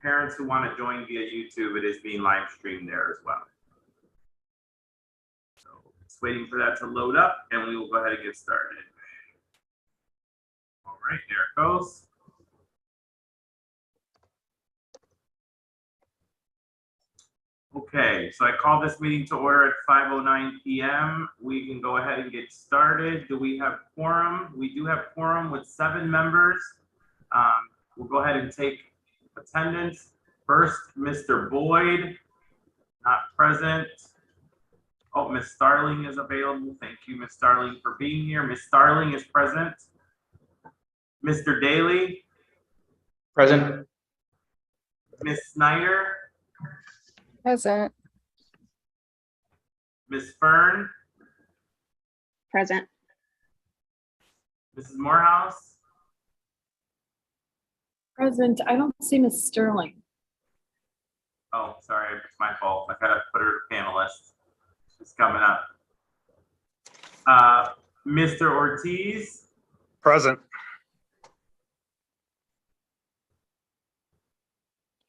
parents who want to join via YouTube, it is being live streamed there as well. So it's waiting for that to load up and we will go ahead and get started. All right, there it goes. Okay, so I called this meeting to order at 5:09 p.m. We can go ahead and get started. Do we have quorum? We do have quorum with 7 members. We'll go ahead and take attendance. First, Mr. Boyd, not present. Oh, Ms. Starling is available. Thank you, Ms. Starling, for being here. Ms. Starling is present. Mr. Daly. Present. Ms. Snyder. Present. Ms. Fern. Present. Mrs. Morehouse. Present. I don't see Miss Sterling. Oh, sorry, it's my fault. I gotta put her panelist. She's coming up. Mr. Ortiz. Present.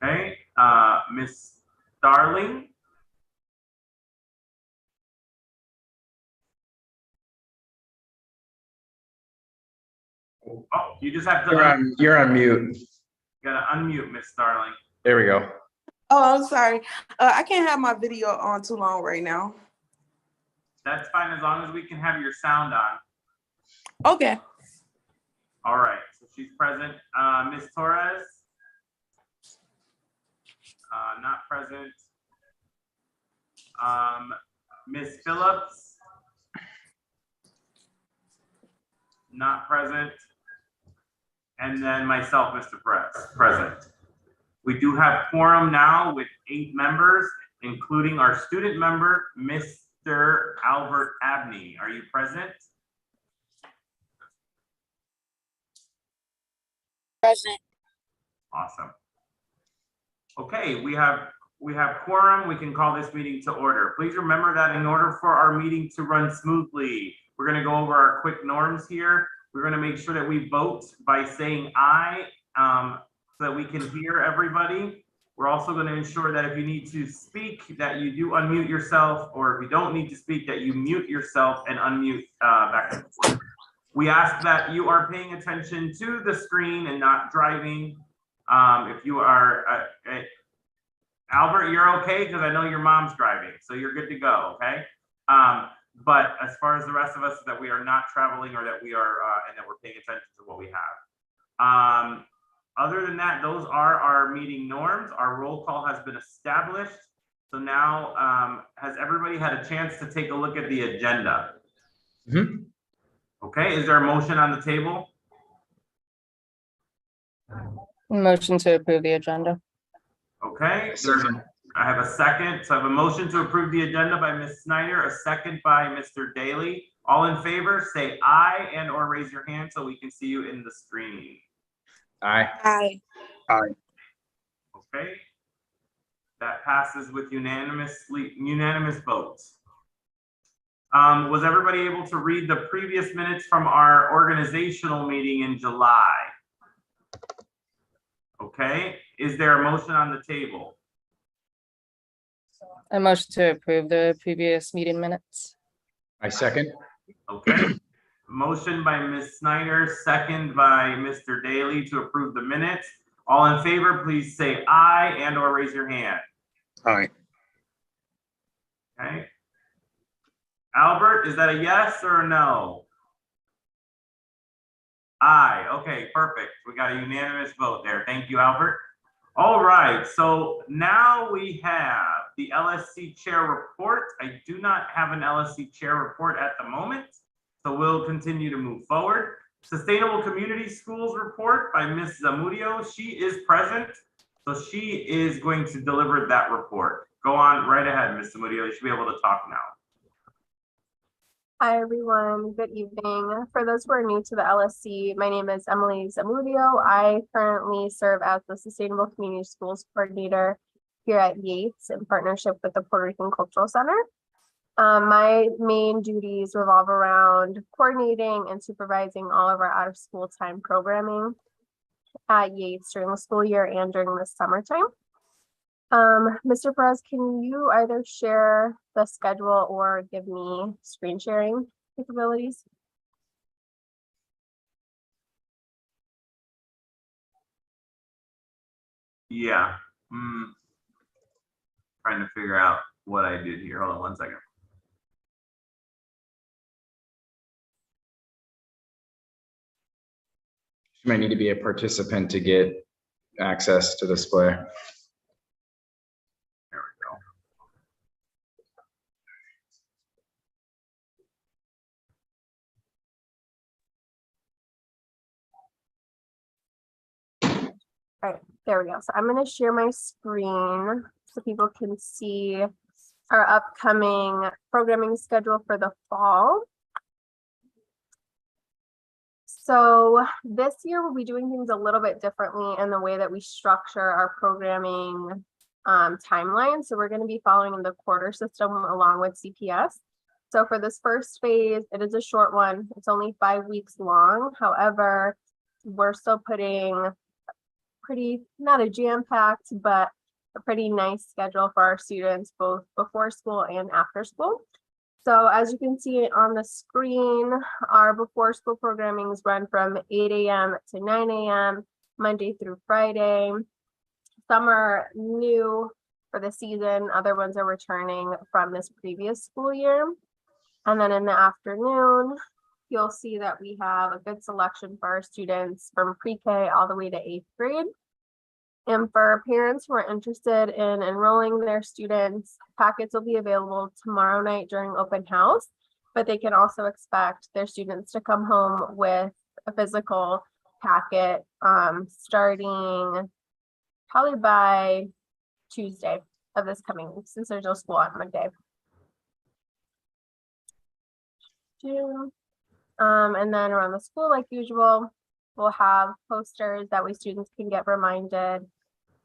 Okay. Miss Starling. Oh, you just have to. You're on mute. Gotta unmute Miss Starling. There we go. Oh, I'm sorry. I can't have my video on too long right now. That's fine as long as we can have your sound on. Okay. All right, so she's present. Ms. Torres? Not present. Ms. Phillips? Not present. And then myself, Mr. Perez, present. We do have quorum now with 8 members, including our student member, Mr. Albert Abney. Are you present? Present. Awesome. Okay, we have quorum. We can call this meeting to order. Please remember that in order for our meeting to run smoothly, we're going to go over our quick norms here. We're going to make sure that we vote by saying aye so that we can hear everybody. We're also going to ensure that if you need to speak, that you do unmute yourself, or if you don't need to speak, that you mute yourself and unmute back and forth. We ask that you are paying attention to the screen and not driving. If you are, Albert, you're okay because I know your mom's driving, so you're good to go, okay? But as far as the rest of us, that we are not traveling or that we are, and that we're paying attention to what we have. Other than that, those are our meeting norms. Our roll call has been established. So now, has everybody had a chance to take a look at the agenda? Mm-hmm. Okay, is there a motion on the table? Motion to approve the agenda. Okay, Second. I have a second. So I have a motion to approve the agenda by Ms. Snyder, a second by Mr. Daly. All in favor, say aye and or raise your hand so we can see you in the screen. Aye. Aye. Aye. Okay. That passes with unanimous votes. Was everybody able to read the previous minutes from our organizational meeting in July? Okay, is there a motion on the table? A motion to approve the previous meeting minutes. I second. Okay, motion by Ms. Snyder, second by Mr. Daly to approve the minutes. All in favor, please say aye and or raise your hand. Aye. Okay. Albert, is that a yes or a no? Aye, okay, perfect. We got a unanimous vote there. Thank you, Albert. All right, so now we have the LSC chair report. I do not have an LSC chair report at the moment, so we'll continue to move forward. Sustainable Community Schools report by Ms. Zamudio. She is present, so she is going to deliver that report. Go on right ahead, Ms. Zamudio. You should be able to talk now. Hi, everyone. Good evening. For those who are new to the LSC, my name is Emily Zamudio. I currently serve as the Sustainable Community Schools Coordinator here at Yates in partnership with the Puerto Rican Cultural Center. My main duties revolve around coordinating and supervising all of our out-of-school time programming. at Yates during the school year and during the summertime. Mr. Perez, can you either share the schedule or give me screen sharing capabilities? Yeah. Trying to figure out what I did here. Hold on one second. You might need to be a participant to get access to display. There we go. There we go. So I'm going to share my screen so people can see our upcoming programming schedule for the fall. So this year we'll be doing things a little bit differently in the way that we structure our programming timeline. So we're going to be following the quarter system along with CPS. So for this first phase, it is a short one. It's only 5 weeks long. However, we're still putting pretty, not a jam-packed, but a pretty nice schedule for our students, both before school and after school. So as you can see on the screen, our before school programmings run from 8 a.m. to 9 a.m. Monday through Friday. Some are new for the season, other ones are returning from this previous school year. And then in the afternoon, you'll see that we have a good selection for our students from pre-K all the way to 8th grade. And for parents who are interested in enrolling their students, packets will be available tomorrow night during open house, but they can also expect their students to come home with a physical packet starting probably by Tuesday of this coming week, since there's no school on Monday. And then around the school, like usual, we'll have posters that way students can get reminded.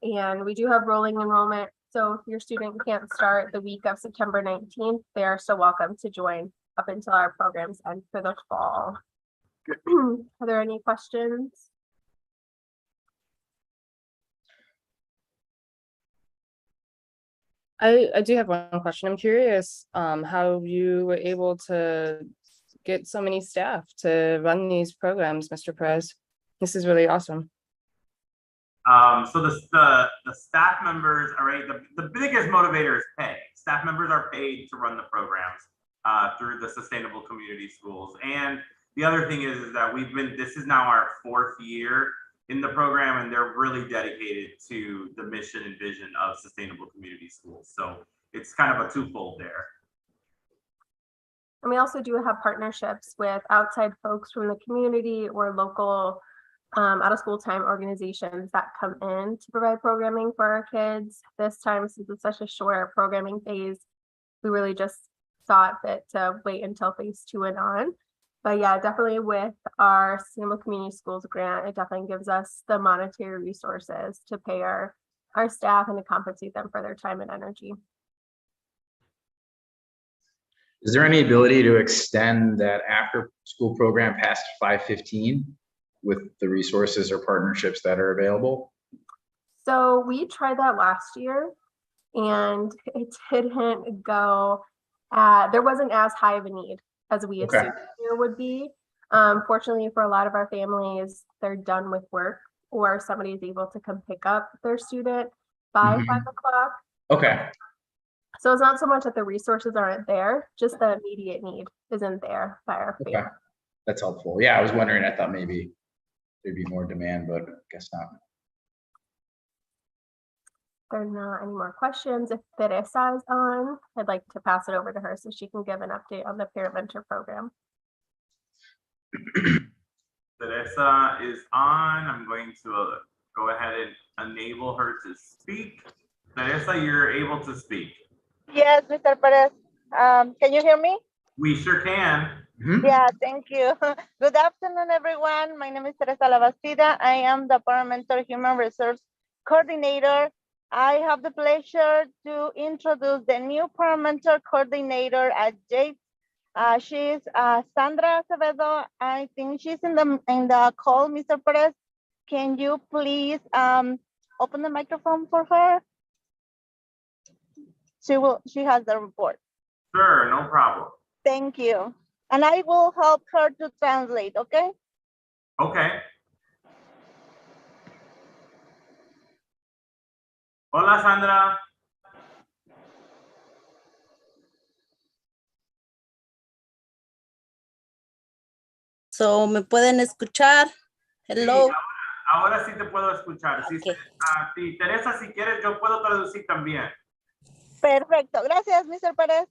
And we do have rolling enrollment. So if your student can't start the week of September 19th, they are still welcome to join up until our programs end for the fall. Are there any questions? I do have one question. I'm curious how you were able to get so many staff to run these programs, Mr. Perez. This is really awesome. So the staff members, all right, the biggest motivator is pay. Staff members are paid to run the programs through the Sustainable Community Schools. And the other thing is that this is now our 4th year in the program, and they're really dedicated to the mission and vision of Sustainable Community Schools. So it's kind of a twofold there. And we also do have partnerships with outside folks from the community or local out of school time organizations that come in to provide programming for our kids. This time, since it's such a short programming phase, we really just saw it fit to wait until phase 2 and on. But yeah, definitely with our Sustainable Community Schools grant, it definitely gives us the monetary resources to pay our staff and to compensate them for their time and energy. Is there any ability to extend that after school program past 5:15 with the resources or partnerships that are available? So we tried that last year and it didn't go, there wasn't as high of a need as we assumed there would be. Fortunately for a lot of our families, they're done with work or somebody is able to come pick up their student by 5 o'clock. Okay. So it's not so much that the resources aren't there, just the immediate need isn't there by our Okay. family. That's helpful. Yeah, I was wondering, I thought maybe there'd be more demand, but I guess not. There are not any more questions. If Teresa is on, I'd like to pass it over to her so she can give an update on the Parent Mentor program. Teresa is on. I'm going to go ahead and enable her to speak. Teresa, you're able to speak. Yes, Mr. Perez. Can you hear me? We sure can. Yeah, thank you. Good afternoon, everyone. My name is Teresa Labastida. I am the Parent Mentor Human Resource Coordinator. I have the pleasure to introduce the new Parent Mentor Coordinator at Yates. She's Sandra Acevedo. I think she's in the call, Mr. Perez. can you please open the microphone for her? She has the report. Sure, no problem. Thank you. And I will help her to translate, okay? Okay. Hola, Sandra. So, ¿me pueden escuchar? Hello. Sí, ahora sí te puedo escuchar. Sí, Ok. sí, Teresa, si quieres, yo puedo traducir también. Perfecto. Gracias, Mr. Pérez.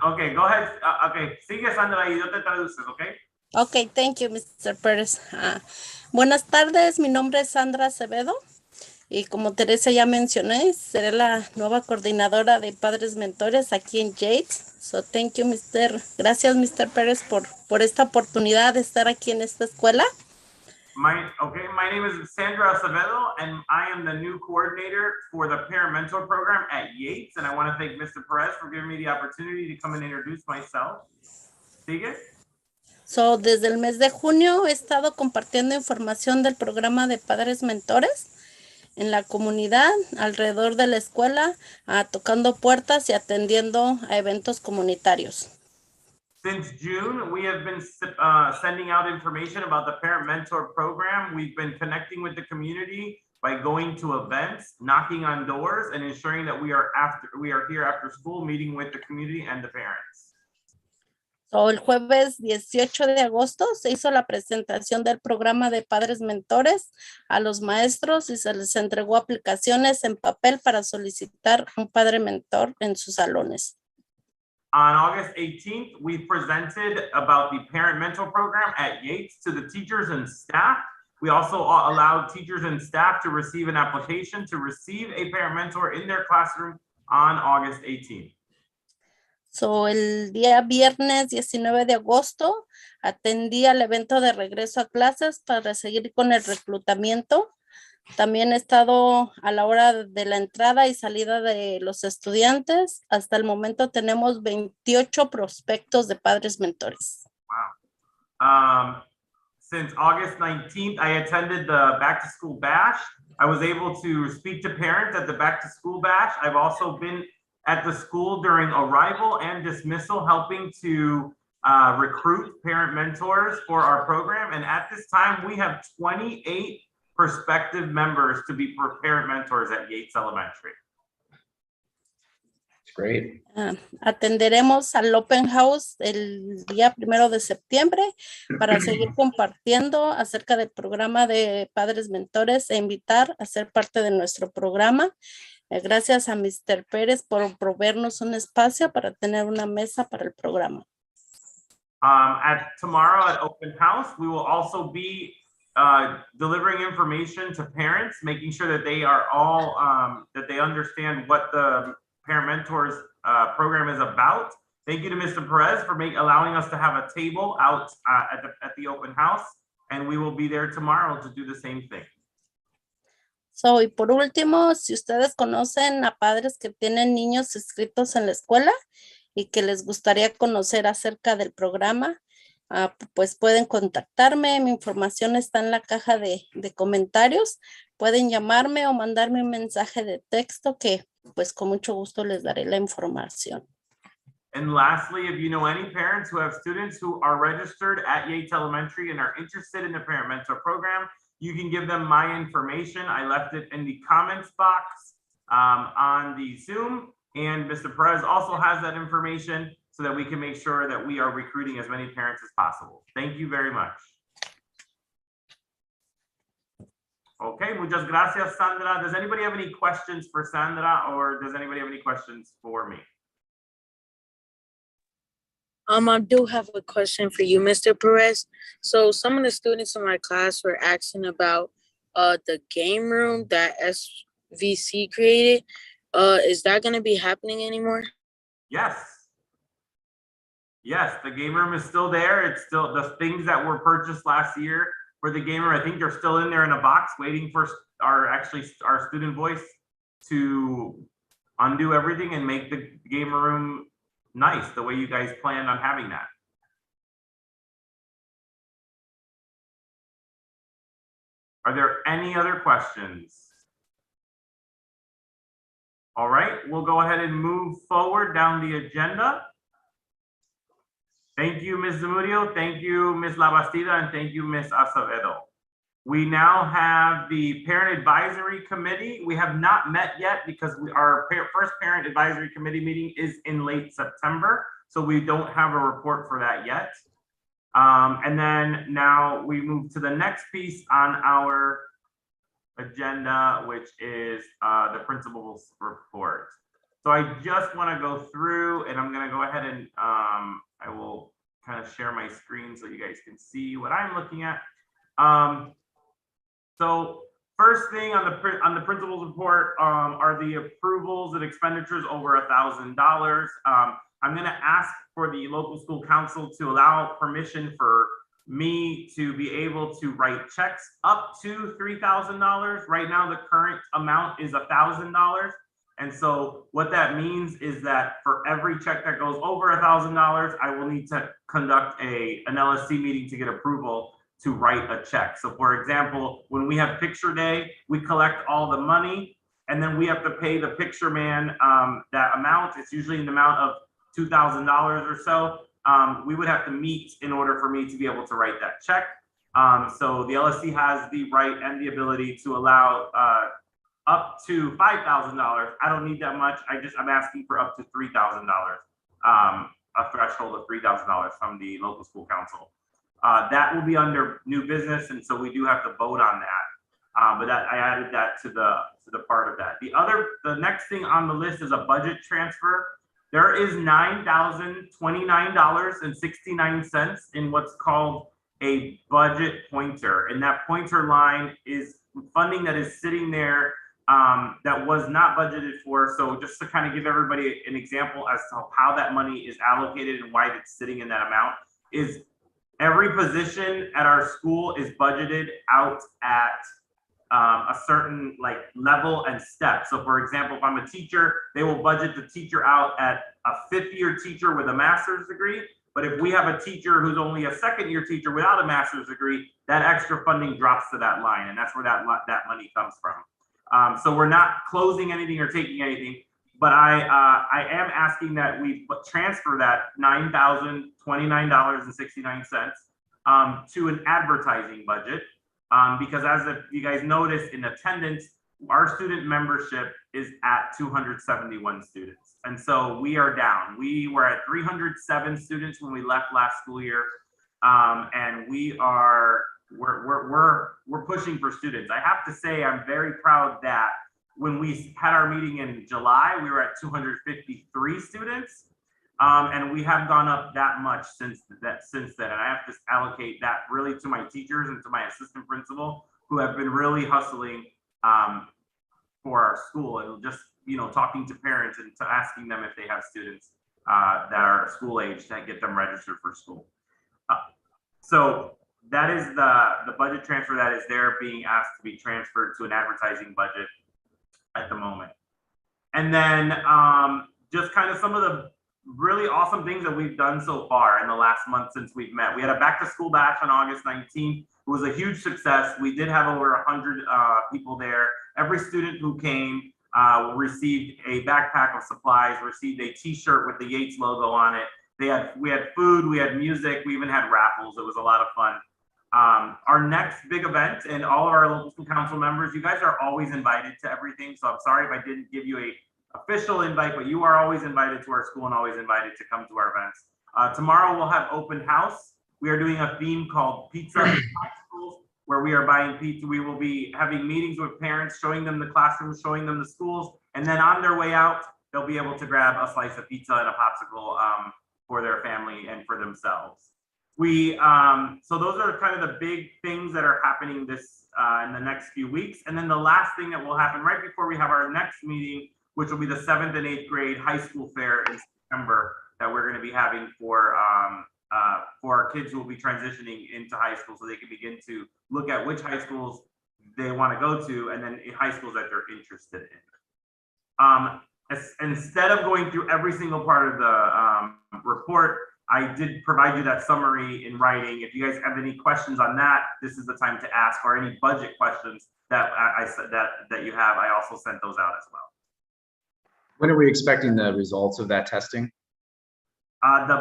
Okay, go ahead. Okay, sigue Sandra y yo te traduces, okay? Ok, thank you, Mr. Pérez. Buenas tardes, mi nombre es Sandra Acevedo y como Teresa ya mencioné, seré la nueva coordinadora de Padres Mentores aquí en Yates. So, thank you, Gracias, Mr. Pérez, por esta oportunidad de estar aquí en esta escuela. My name is Sandra Acevedo, and I am the new coordinator for the Parent Mentor Program at Yates. And I want to thank Mr. Perez for giving me the opportunity to come and introduce myself. Sigue. So, desde el mes de junio he estado compartiendo información del programa de Padres Mentores en la comunidad, alrededor de la escuela, tocando puertas y atendiendo a eventos comunitarios. Since June, we have been sending out information about the Parent Mentor Program. We've been connecting with the community by going to events, knocking on doors, and ensuring that we are here after school, meeting with the community and the parents. So, el jueves 18 de agosto se hizo la presentación del programa de Padres Mentores a los maestros y se les entregó aplicaciones en papel para solicitar un padre mentor en sus salones. On August 18th, we presented about the Parent Mentor Program at Yates to the teachers and staff. We also allowed teachers and staff to receive an application to receive a parent mentor in their classroom on August 18th. So, el día viernes 19 de agosto atendí al evento de regreso a clases para seguir con el reclutamiento. También he estado a la hora de la entrada y salida de los estudiantes. Hasta el momento tenemos 28 prospectos de padres mentores. Wow. Since August 19th, I attended the back to school bash. I was able to speak to parents at the back to school bash. I've also been at the school during arrival and dismissal, helping to recruit parent mentors for our program. And at this time, we have 28 prospective members to be parent mentors at Yates Elementary. It's great. Atenderemos al Open House el día 1 de septiembre para seguir compartiendo acerca del programa de Padres Mentores e invitar a ser parte de nuestro programa. Gracias a Mr. Pérez por proveernos un espacio para tener una mesa para el programa. Tomorrow at Open House, we will also be delivering information to parents, making sure that they are all, that they understand what the Parent Mentors program is about. Thank you to Mr. Perez for allowing us to have a table out at the open house, and we will be there tomorrow to do the same thing. So, y por último, si ustedes conocen a padres que tienen niños inscritos en la escuela y que les gustaría conocer acerca del programa, pues pueden contactarme. Mi información está en la caja de comentarios. Pueden llamarme o mandarme un mensaje de texto que pues con mucho gusto les daré la información. And lastly, if you know any parents who have students who are registered at Yates Elementary and are interested in the Parent Mentor Program, you can give them my information. I left it in the comments box on the Zoom, and Mr. Perez also has that information so that we can make sure that we are recruiting as many parents as possible. Thank you very much. Okay, muchas gracias, Sandra. Does anybody have any questions for Sandra, or does anybody have any questions for me? I do have a question for you, Mr. Perez. So some of the students in my class were asking about the game room that SVC created. Is that going to be happening anymore? Yes. Yes, the game room is still there. It's still the things that were purchased last year for the game room. I think they're still in there in a box waiting for our student voice to undo everything and make the game room nice, the way you guys planned on having that. Are there any other questions? All right, we'll go ahead and move forward down the agenda. Thank you, Ms. Zamudio. Thank you, Ms. Labastida, and thank you, Ms. Acevedo. We now have the Parent Advisory Committee. We have not met yet because our first Parent Advisory Committee meeting is in late September, so we don't have a report for that yet. And then now we move to the next piece on our agenda, which is the principal's report. So I just want to go through, and I'm going to go ahead and I will kind of share my screen so you guys can see what I'm looking at. So first thing on the principal's report are the approvals and expenditures over $1,000. I'm going to ask for the local school council to allow permission for me to be able to write checks up to $3,000. Right now, the current amount is $1,000. And so what that means is that for every check that goes over $1,000, I will need to conduct an LSC meeting to get approval to write a check. So for example, when we have picture day, we collect all the money and then we have to pay the picture man that amount. It's usually in the amount of $2,000 or so. We would have to meet in order for me to be able to write that check. So the LSC has the right and the ability to allow up to $5,000. I don't need that much. I'm asking for up to $3,000, a threshold of $3,000 from the local school council. That will be under new business, and so we do have to vote on that. But I added that to the part of that. The next thing on the list is a budget transfer. There is $9,029.69 in what's called a budget pointer, and that pointer line is funding that is sitting there that was not budgeted for. So just to kind of give everybody an example as to how that money is allocated and why it's sitting in that amount is every position at our school is budgeted out at a certain level and step. So for example, if I'm a teacher, they will budget the teacher out at a 5th-year teacher with a master's degree. But if we have a teacher who's only a 2nd-year teacher without a master's degree, that extra funding drops to that line, and that's where that money comes from. So we're not closing anything or taking anything, but I am asking that we transfer that $9,029.69 to an advertising budget, because as you guys noticed in attendance, our student membership is at 271 students. And so we are down. We were at 307 students when we left last school year. And we're pushing for students. I have to say, I'm very proud that when we had our meeting in July, we were at 253 students. And we have gone up that much since then. And I have to allocate that really to my teachers and to my assistant principal, who have been really hustling for our school, and just talking to parents and to asking them if they have students that are school age to get them registered for school. So that is the budget transfer that is there, being asked to be transferred to an advertising budget at the moment. And then just kind of some of the really awesome things that we've done so far in the last month since we've met. We had a back to school bash on August 19th. It was a huge success. We did have over 100 people there. Every student who came received a backpack of supplies, received a t-shirt with the Yates logo on it. We had food, we had music, we even had raffles. It was a lot of fun. Our next big event, and all of our local school council members, you guys are always invited to everything. So I'm sorry if I didn't give you a official invite, but you are always invited to our school and always invited to come to our events. Tomorrow we'll have open house. We are doing a theme called Pizza in High Schools, where we are buying pizza. We will be having meetings with parents, showing them the classrooms, showing them the schools, and then on their way out, they'll be able to grab a slice of pizza and a popsicle for their family and for themselves. So those are kind of the big things that are happening in the next few weeks. And then the last thing that will happen right before we have our next meeting, which will be the 7th and 8th grade high school fair in September, that we're going to be having for our kids who will be transitioning into high school, so they can begin to look at which high schools they want to go to, and then high schools that they're interested in. Instead of going through every single part of the report, I did provide you that summary in writing. If you guys have any questions on that, this is the time to ask, or any budget questions that I said that you have, I also sent those out as well. When are we expecting the results of that testing?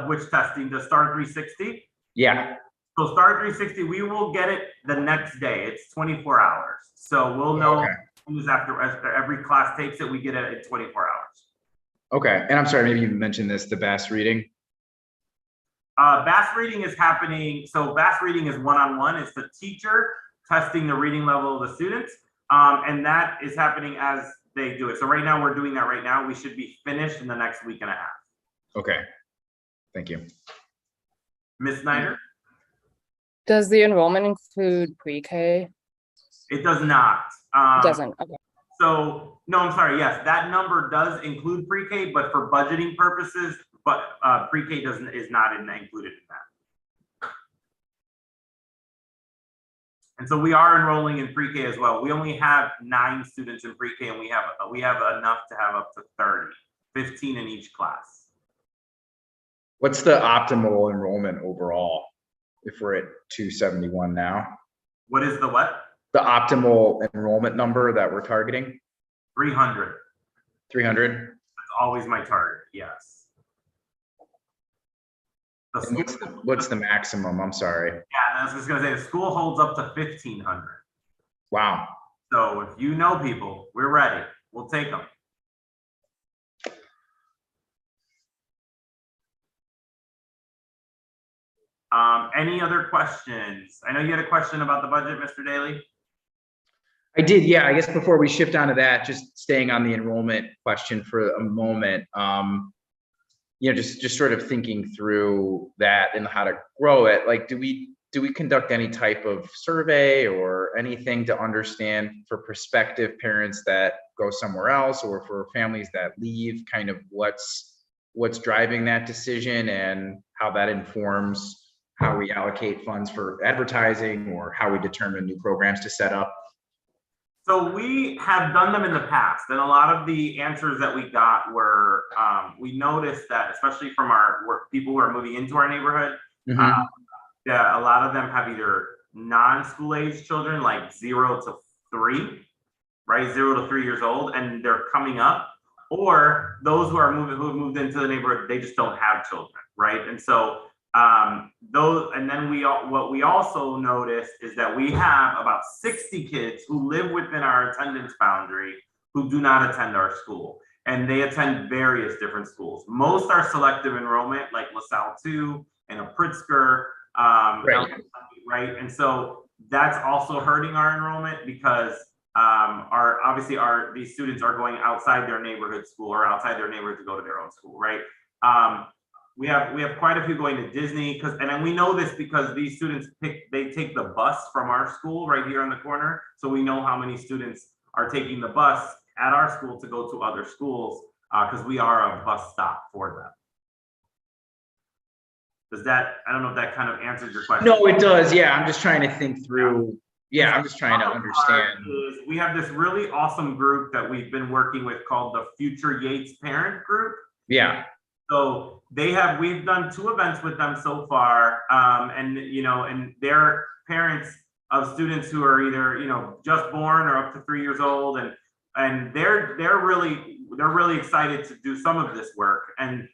Which testing, the STAR 360? Yeah, So STAR 360, we will get it the next day. It's 24 hours. So we'll know Okay. who's after every class takes it, we get it in 24 hours. okay. And I'm sorry, maybe you mentioned this, the BAS reading. BAS reading is happening. So BAS reading is one-on-one. It's the teacher testing the reading level of the students. And that is happening as they do it. So right now we're doing that right now. We should be finished in the next week and a half. Okay, thank you. Ms. Snyder? Does the enrollment include pre-K? It does not. Doesn't, okay. So, no, I'm sorry. Yes, that number does include pre-K, but for budgeting purposes, pre-K is not included in that. And so we are enrolling in pre-K as well. We only have 9 students in pre-K, and we have enough to have up to 30, 15 in each class. What's the optimal enrollment overall if we're at 271 now? What is the what? The optimal enrollment number that we're targeting? 300. 300? That's always my target, yes. And what's the maximum? I'm sorry. Yeah, I was just gonna say, the school holds up to 1,500. Wow. So if you know people, we're ready. We'll take them. Any other questions? I know you had a question about the budget, Mr. Daly. I did, yeah. I guess before we shift on to that, just staying on the enrollment question for a moment. You know, just sort of thinking through that and how to grow it. Like, do we conduct any type of survey or anything to understand for prospective parents that go somewhere else, or for families that leave, kind of what's driving that decision and how that informs how we allocate funds for advertising, or how we determine new programs to set up? So we have done them in the past, and a lot of the answers that we got were, we noticed that, especially from people who are moving into our neighborhood, that a lot of them have either non-school age children, like 0 to 3, right? 0 to 3 years old, and they're coming up, or those who have moved into the neighborhood, they just don't have children, right? And so and then what we also noticed is that we have about 60 kids who live within our attendance boundary who do not attend our school, and they attend various different schools. Most are selective enrollment, like LaSalle 2 and a Pritzker, right? And so that's also hurting our enrollment, because these students are going outside their neighborhood school, or outside their neighborhood to go to their own school, right? We have quite a few going to Disney, and then we know this because these students they take the bus from our school right here on the corner. So we know how many students are taking the bus at our school to go to other schools, because we are a bus stop for them. I don't know if that kind of answers your question. No, it does. Yeah, I'm just trying to think through. Yeah, I'm just trying to understand. We have this really awesome group that we've been working with called the Future Yates Parent Group. Yeah. So we've done 2 events with them so far, and they're parents of students who are either just born or up to 3 years old, and they're really excited to do some of this work. And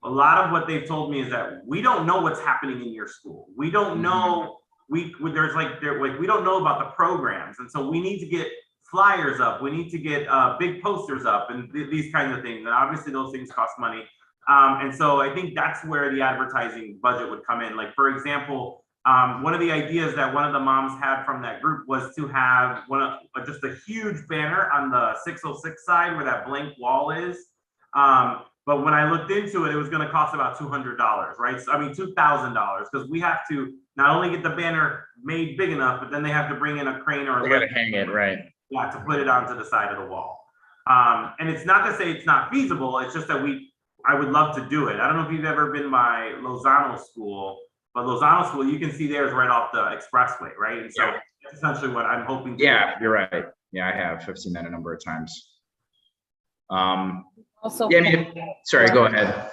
a lot of what they've told me is that we don't know what's happening in your school. We don't know. We don't know about the programs, and so we need to get flyers up. We need to get big posters up, and these kinds of things. And obviously, those things cost money. And so I think that's where the advertising budget would come in. Like, for example, one of the ideas that one of the moms had from that group was to have just a huge banner on the 606 side where that blank wall is. But when I looked into it, it was going to cost about $200, right? So, I mean, $2,000, because we have to not only get the banner made big enough, but then they have to bring in a crane or We got to hang it, right? Yeah, to put it onto the side of the wall. And it's not to say it's not feasible. It's just that I would love to do it. I don't know if you've ever been by Lozano School, but Lozano School, you can see theirs right off the expressway, right? And so that's essentially what I'm hoping to Yeah, you're right. Yeah, I have. I've seen that a number of times. Also, Yeah, I mean, sorry, go ahead.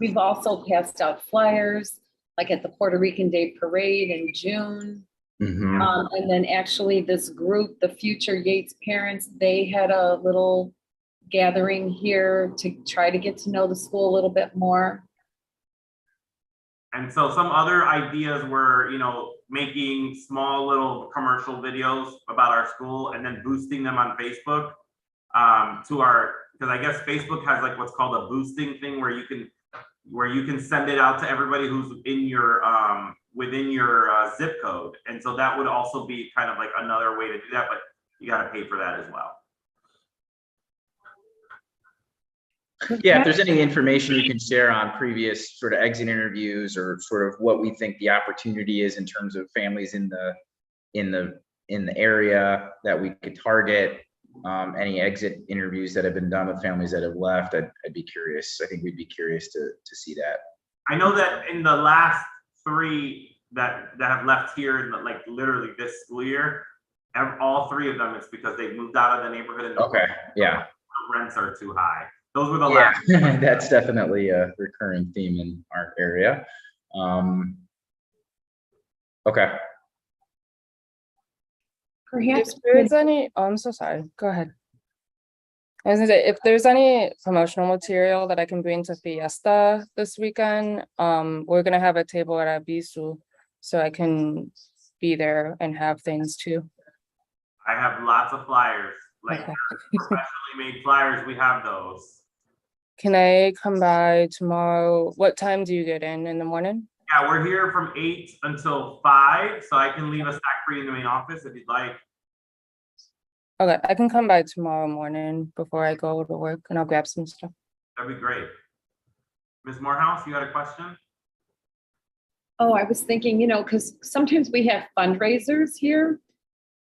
We've also passed out flyers, like at the Puerto Rican Day Parade in June. Mhm. And then actually this group, the Future Yates Parents, they had a little gathering here to try to get to know the school a little bit more. And so some other ideas were, you know, making small little commercial videos about our school and then boosting them on Facebook to our, because I guess Facebook has like what's called a boosting thing where you can send it out to everybody who's in your within your zip code. And so that would also be kind of like another way to do that, but you got to pay for that as well. Yeah, if there's any information you can share on previous sort of exit interviews or sort of what we think the opportunity is in terms of families in the area that we could target, any exit interviews that have been done with families that have left, I'd be curious. I think we'd be curious to see that. I know that in the last 3 that have left here in like literally this school year, all 3 of them, it's because they moved out of the neighborhood and Okay, yeah. the rents are too high. Those were the Yeah, last. that's definitely a recurring theme in our area. Okay. Perhaps If there's any, oh, I'm so sorry, go ahead. I was gonna say, if there's any promotional material that I can bring to Fiesta this weekend, we're gonna have a table at Abisu, so I can be there and have things too. I have lots of flyers, like Okay. professionally made flyers. We have those. Can I come by tomorrow? What time do you get in the morning? Yeah, we're here from 8 until 5, so I can leave a stack for you in the main office if you'd like. Okay, I can come by tomorrow morning before I go to work and I'll grab some stuff. That'd be great. Ms. Morehouse, you had a question? Oh, I was thinking, you know, because sometimes we have fundraisers here.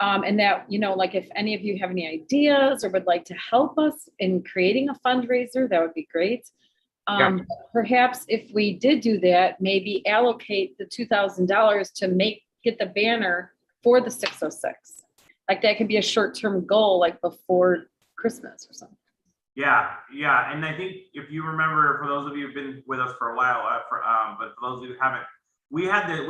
And that, you know, like if any of you have any ideas or would like to help us in creating a fundraiser, that would be great. Yeah. Perhaps if we did do that, maybe allocate the $2,000 to get the banner for the 606. Like that could be a short-term goal, like before Christmas or something. Yeah, and I think if you remember, for those of you who've been with us for a while, but for those of you who haven't, we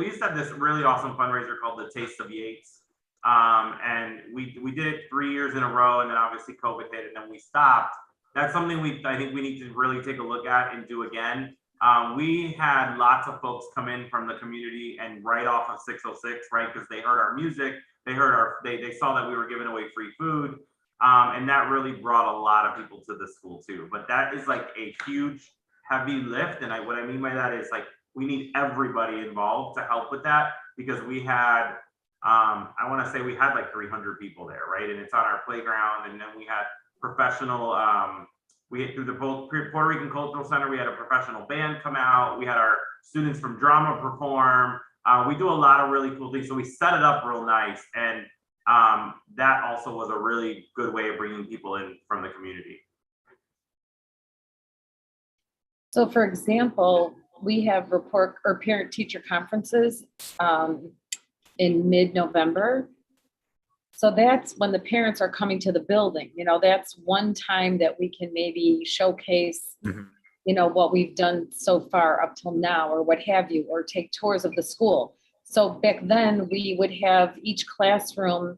used to have this really awesome fundraiser called the Taste of Yates. And we did it 3 years in a row, and then obviously COVID hit, and then we stopped. That's something I think we need to really take a look at and do again. We had lots of folks come in from the community and write off of 606, right? Because they heard our music, they saw that we were giving away free food, and that really brought a lot of people to the school too. But that is like a huge, heavy lift, and what I mean by that is like we need everybody involved to help with that, because we had. I want to say we had like 300 people there, right? And it's on our playground. And then we had professional, through the Puerto Rican Cultural Center, we had a professional band come out. We had our students from drama perform. We do a lot of really cool things. So we set it up real nice. And that also was a really good way of bringing people in from the community. So for example, we have report or parent teacher conferences in mid-November. So that's when the parents are coming to the building. You know, that's one time that we can maybe showcase, you know, what we've done so far up till now, or what have you, or take tours of the school. So back then we would have each classroom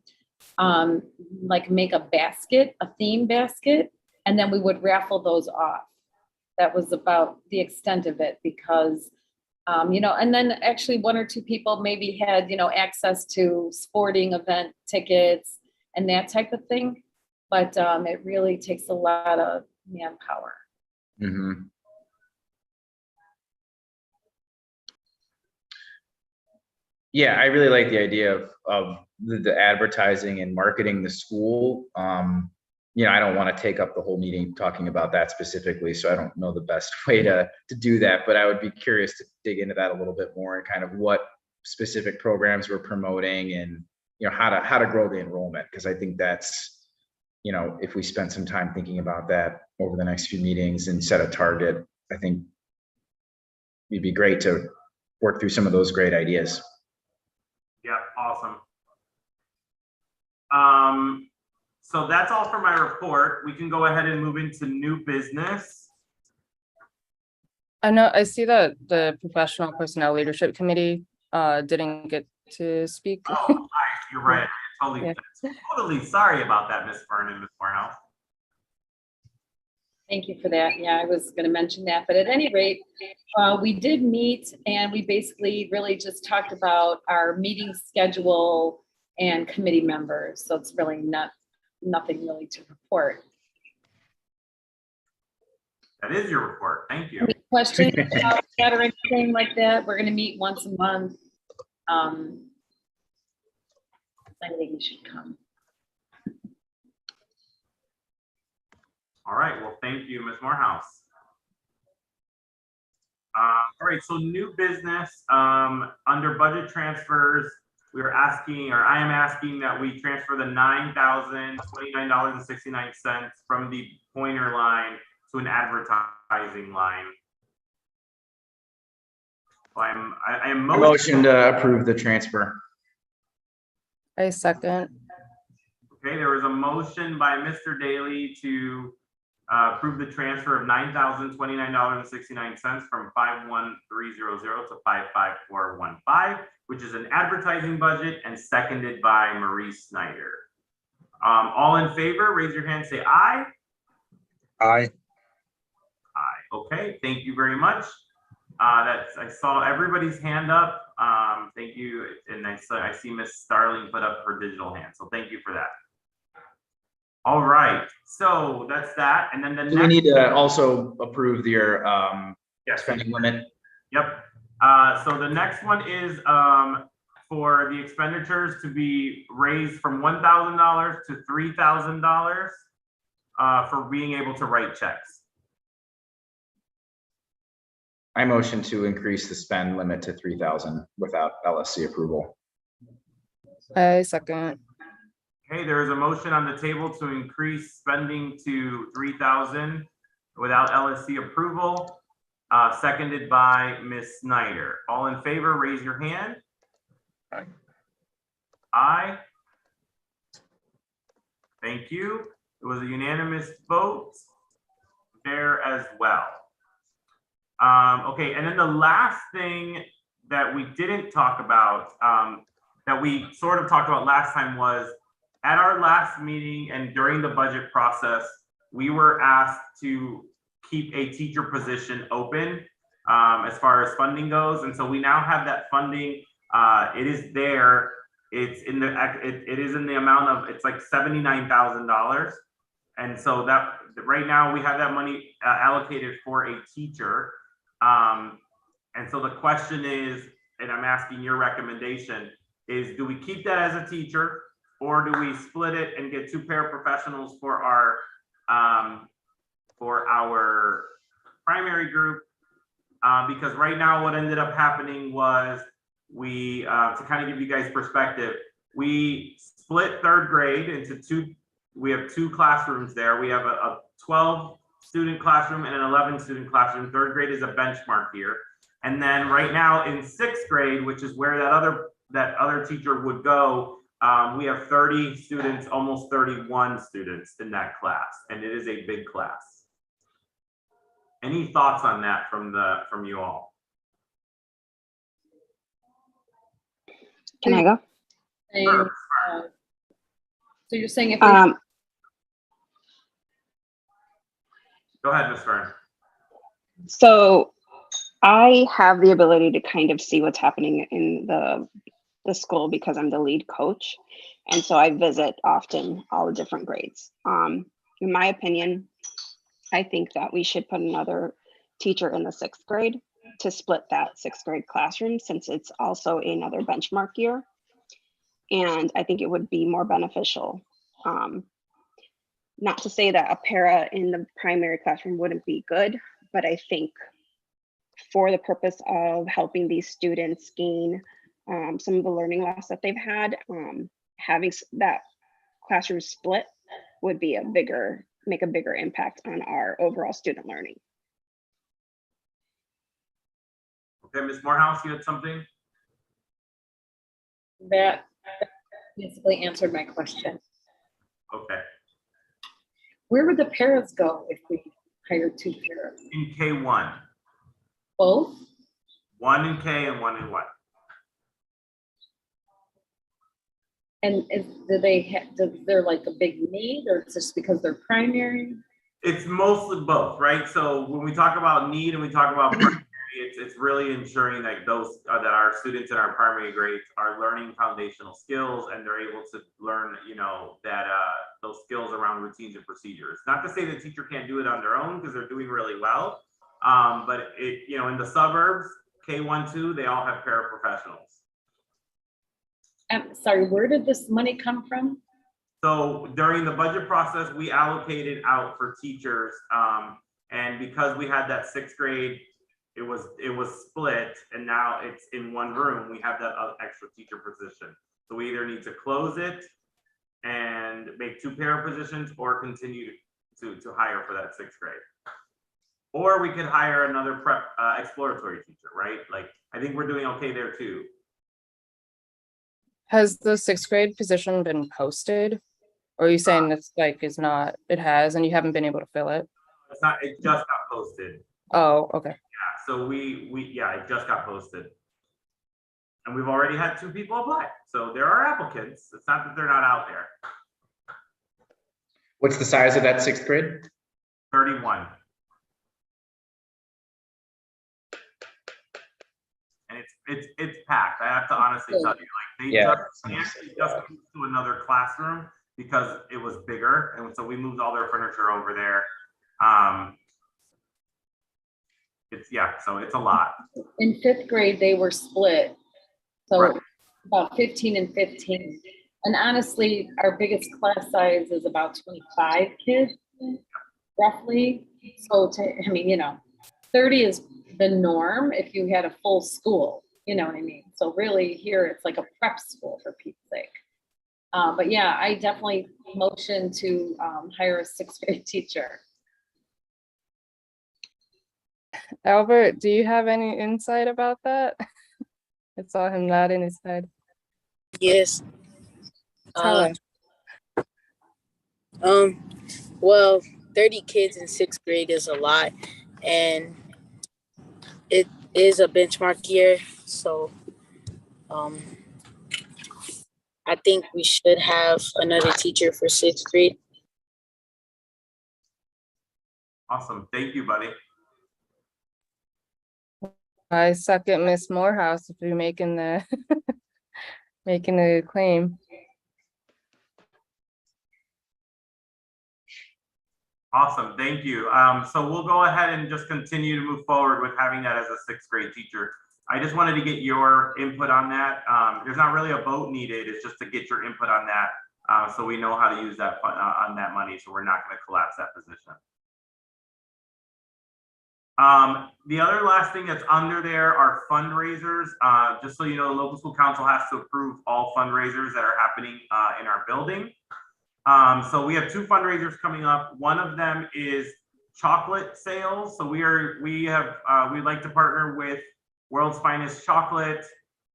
like make a basket, a theme basket, and then we would raffle those off. That was about the extent of it, because you know, and then actually 1 or 2 people maybe had, you know, access to sporting event tickets and that type of thing. But it really takes a lot of manpower. Mm-hmm. Yeah, I really like the idea of the advertising and marketing the school. You know, I don't want to take up the whole meeting talking about that specifically, so I don't know the best way to do that, but I would be curious to dig into that a little bit more and kind of what specific programs we're promoting and, you know, how to grow the enrollment. Because I think that's, you know, if we spend some time thinking about that over the next few meetings and set a target, I think it'd be great to work through some of those great ideas. Yeah, awesome. So that's all for my report. We can go ahead and move into new business. I know, I see that the Professional Personnel Leadership Committee didn't get to speak. Oh, you're right. Yeah. Totally sorry about that, Ms. Vernon, Ms. Morehouse. Thank you for that. Yeah, I was going to mention that, but at any rate, we did meet and we basically really just talked about our meeting schedule and committee members. So it's really nothing really to report. That is your report. Thank you. Any questions about that or anything like that? We're going to meet once a month. I think you should come. All right, well, thank you, Ms. Morehouse. All right, so new business, under budget transfers, we're asking, or I am asking that we transfer the $9,029.69 from the pointer line to an advertising line. So I am Motion to approve the transfer. I second. Okay, there was a motion by Mr. Daly to approve the transfer of $9,029.69 from 51300 to 55415, which is an advertising budget, and seconded by Marie Snyder. All in favor, raise your hand, say aye. Aye. Aye. Okay, thank you very much. I saw everybody's hand up. Thank you, and I see Miss Starling put up her digital hand, so thank you for that. All right, so that's that, and then the Do next. we need to also approve your Yes. spending limit? Yep. So the next one is for the expenditures to be raised from $1,000 to $3,000 for being able to write checks. I motion to increase the spend limit to 3,000 without LSC approval. I second. Okay, there is a motion on the table to increase spending to 3,000 without LSC approval, seconded by Ms. Snyder. All in favor, raise your hand. Aye. Aye. Thank you. It was a unanimous vote there as well. Okay, and then the last thing that we didn't talk about, that we sort of talked about last time, was at our last meeting and during the budget process, we were asked to keep a teacher position open as far as funding goes. And so we now have that funding. It is there. It's in the, it is in the amount of, it's like $79,000. And so that right now we have that money allocated for a teacher. And so the question is, and I'm asking your recommendation, is do we keep that as a teacher, or do we split it and get two paraprofessionals for our primary group? Because right now what ended up happening was we, to kind of give you guys perspective, we split third grade into two. We have two classrooms there. We have a 12 student classroom and an 11 student classroom. Third grade is a benchmark here. And then right now in sixth grade, which is where that other teacher would go, we have 30 students, almost 31 students in that class, and it is a big class. Any thoughts on that from you all? Can I go? Sure. So you're saying if Go ahead, Ms. Fern. So I have the ability to kind of see what's happening in the school because I'm the lead coach. And so I visit often all the different grades. In my opinion, I think that we should put another teacher in the sixth grade to split that sixth grade classroom, since it's also another benchmark year. And I think it would be more beneficial. Not to say that a para in the primary classroom wouldn't be good, but I think for the purpose of helping these students gain some of the learning loss that they've had, having that classroom split would be make a bigger impact on our overall student learning. Okay, Ms. Morehouse, you had something? that basically answered my question. Okay. Where would the paras go if we hired two paras? In K1. Both? One in K and one in what? And is there like a big need, or it's just because they're primary? It's mostly both, right? So when we talk about need and we talk about primary, it's really ensuring that that our students in our primary grades are learning foundational skills and they're able to learn, those skills around routines and procedures. Not to say the teacher can't do it on their own because they're doing really well. But in the suburbs, K1, 2, they all have paraprofessionals. I'm sorry, where did this money come from? So during the budget process, we allocated out for teachers. And because we had that 6th grade, it was split and now it's in one room, we have that extra teacher position. So we either need to close it and make 2 para positions or continue to hire for that 6th grade. Or we could hire another prep exploratory teacher, right? Like, I think we're doing okay there too. Has the 6th grade position been posted? Or are you saying it's like, it has, and you haven't been able to fill it? It's not, it just got posted. Oh, okay. Yeah, so it just got posted. And we've already had 2 people apply. So there are applicants. It's not that they're not out there. What's the size of that 6th grade? 31. And it's packed. I have to honestly tell you, like they actually just moved to another classroom because it was bigger. And so we moved all their furniture over there. So it's a lot. In 5th grade, they were split. So Right. about 15 and 15. And honestly, our biggest class size is about 25 kids, roughly. So 30 is the norm if you had a full school, you know what I mean? So really here, it's like a prep school for Pete's sake. But yeah, I definitely motion to hire a 6th grade teacher. Albert, do you have any insight about that? I saw him nodding his head. Yes. Tell us. Well, 30 kids in 6th grade is a lot, and it is a benchmark year. So, I think we should have another teacher for 6th grade. Awesome. Thank you, buddy. I second Miss Morehouse if you're making the making a claim. Awesome. Thank you. So we'll go ahead and just continue to move forward with having that as a 6th grade teacher. I just wanted to get your input on that. There's not really a vote needed. It's just to get your input on that. So we know how to use that on that money. So we're not going to collapse that position. The other last thing that's under there are fundraisers. Just so you know, the local school council has to approve all fundraisers that are happening in our building. So we have 2 fundraisers coming up. One of them is chocolate sales. So we'd like to partner with World's Finest Chocolate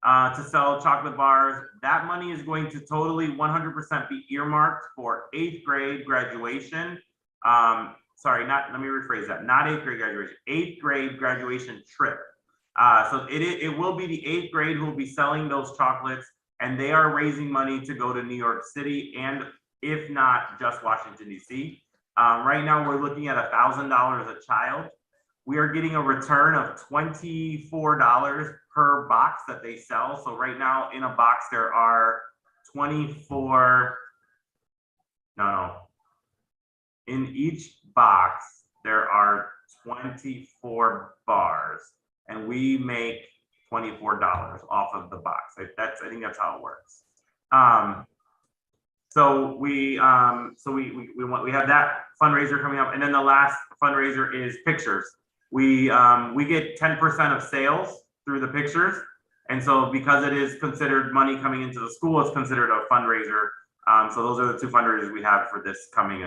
to sell chocolate bars. That money is going to totally 100% be earmarked for 8th grade graduation. Let me rephrase that. Not 8th grade graduation, 8th grade graduation trip. So it will be the 8th grade who will be selling those chocolates, and they are raising money to go to New York City and if not just Washington, D.C. Right now we're looking at $1,000 a child. We are getting a return of $24 per box that they sell. So right now in a box, there are 24, in each box, there are 24 bars and we make $24 off of the box. I think that's how it works. So we have that fundraiser coming up, and then the last fundraiser is pictures. We get 10% of sales through the pictures, and so because it is considered money coming into the school, it's considered a fundraiser. So those are the 2 fundraisers we have for these coming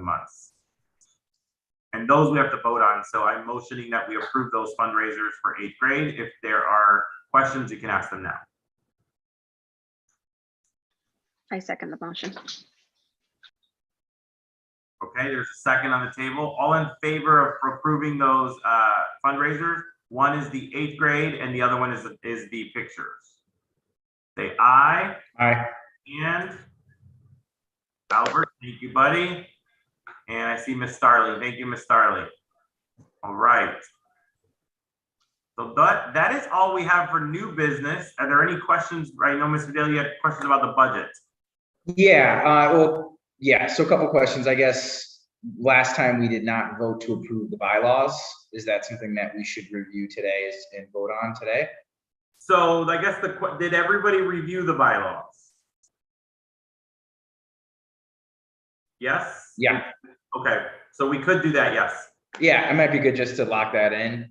months, and those we have to vote on. So I'm motioning that we approve those fundraisers for 8th grade. If there are questions, you can ask them now. I second the motion. Okay, there's a second on the table. All in favor of approving those fundraisers? One is the 8th grade and the other one is the pictures. Say aye. Aye. And Albert, thank you, buddy. And I see Miss Starling. Thank you, Miss Starling. All right. So that is all we have for new business. Are there any questions? I know, Mr. Daly, you had questions about the budget. Yeah, well, yeah, so a couple questions. I guess last time we did not vote to approve the bylaws. Is that something that we should review today and vote on today? So I guess did everybody review the bylaws? Yes? Yeah. Okay, so we could do that, yes. Yeah, it might be good just to lock that in.